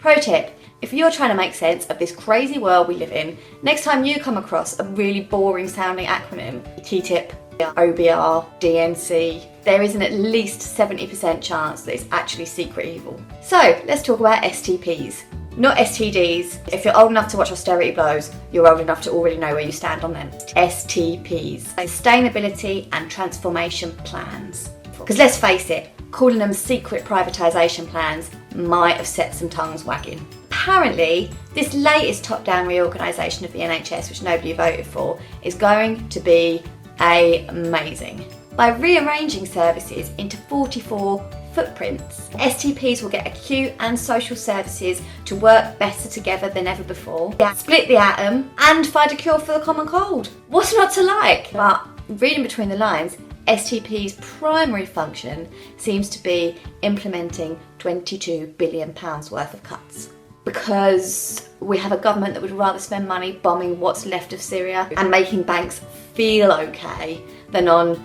Pro tip, if you're trying to make sense of this crazy world we live in, next time you come across a really boring sounding acronym, TTIP, OBR, DNC, there is an at least 70% chance that it's actually secret evil. So let's talk about STPs. Not STDs. If you're old enough to watch Austerity blows, you're old enough to already know where you stand on them. STPs. Sustainability and Transformation Plans. Because let's face it, calling them secret privatisation plans might have set some tongues wagging. Apparently, this latest top-down reorganisation of the NHS, which nobody voted for, is going to be amazing. By rearranging services into 44 footprints, STPs will get acute and social services to work better together than ever before, split the atom, and find a cure for the common cold. What's not to like? But reading between the lines, STP's primary function seems to be implementing £22 billion worth of cuts. Because we have a government that would rather spend money bombing what's left of Syria and making banks feel okay than on,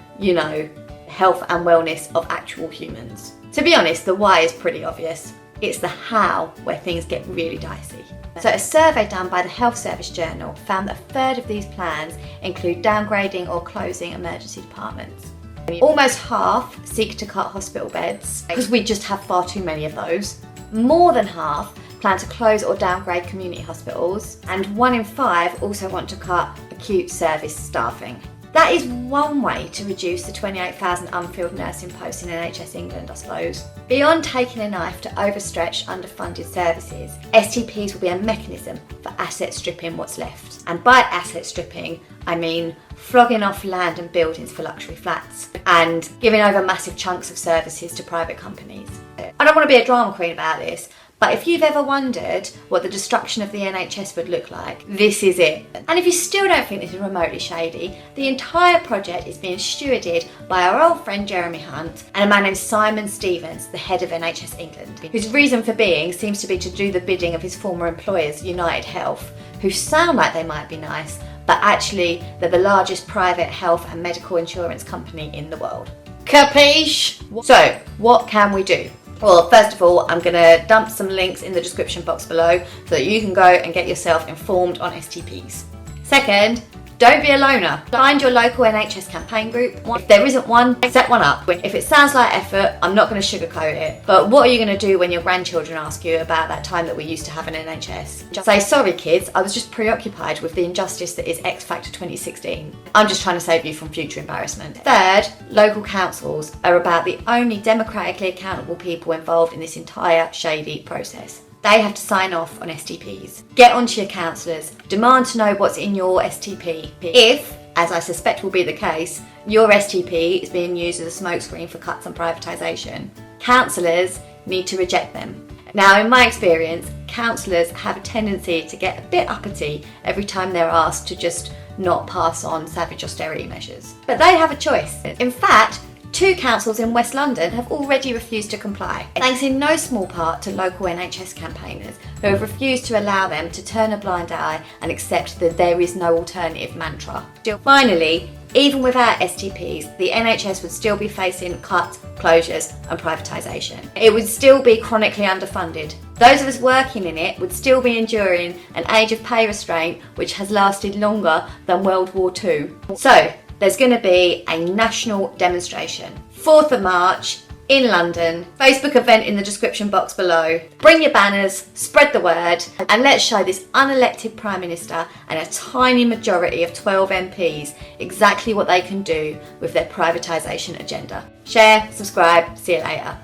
health and wellness of actual humans. To be honest, the why is pretty obvious. It's the how where things get really dicey. So a survey done by the Health Service Journal found that a third of these plans include downgrading or closing emergency departments. Almost half seek to cut hospital beds, because we just have far too many of those. More than half plan to close or downgrade community hospitals, and 1 in 5 also want to cut acute service staffing. That is one way to reduce the 28,000 unfilled nursing posts in NHS England, I suppose. Beyond taking a knife to overstretched, underfunded services, STPs will be a mechanism for asset stripping what's left. And by asset stripping, I mean flogging off land and buildings for luxury flats and giving over massive chunks of services to private companies. I don't want to be a drama queen about this, but if you've ever wondered what the destruction of the NHS would look like, this is it. And if you still don't think this is remotely shady, the entire project is being stewarded by our old friend Jeremy Hunt and a man named Simon Stevens, the head of NHS England, whose reason for being seems to be to do the bidding of his former employers, United Health, who sound like they might be nice, but actually they're the largest private health and medical insurance company in the world. Capiche? So, what can we do? Well, first of all, I'm going to dump some links in the description box below so that you can go and get yourself informed on STPs. Second, don't be a loner. Find your local NHS campaign group. If there isn't one, set one up. If it sounds like effort, I'm not going to sugarcoat it. But what are you going to do when your grandchildren ask you about that time that we used to have an NHS? Just say, sorry kids, I was just preoccupied with the injustice that is X Factor 2016. I'm just trying to save you from future embarrassment. Third, local councils are about the only democratically accountable people involved in this entire shady process. They have to sign off on STPs. Get onto your councillors. Demand to know what's in your STP. If, as I suspect will be the case, your STP is being used as a smokescreen for cuts and privatisation, councillors need to reject them. Now, in my experience, councillors have a tendency to get a bit uppity every time they're asked to just not pass on savage austerity measures. But they have a choice. In fact, 2 councils in West London have already refused to comply, thanks in no small part to local NHS campaigners who have refused to allow them to turn a blind eye and accept that there is no alternative mantra. Finally, even without STPs, the NHS would still be facing cuts, closures and privatisation. It would still be chronically underfunded. Those of us working in it would still be enduring an age of pay restraint which has lasted longer than World War II. So, there's going to be a national demonstration. 4th of March in London. Facebook event in the description box below. Bring your banners, spread the word, and let's show this unelected Prime Minister and a tiny majority of 12 MPs exactly what they can do with their privatisation agenda. Share, subscribe, see you later.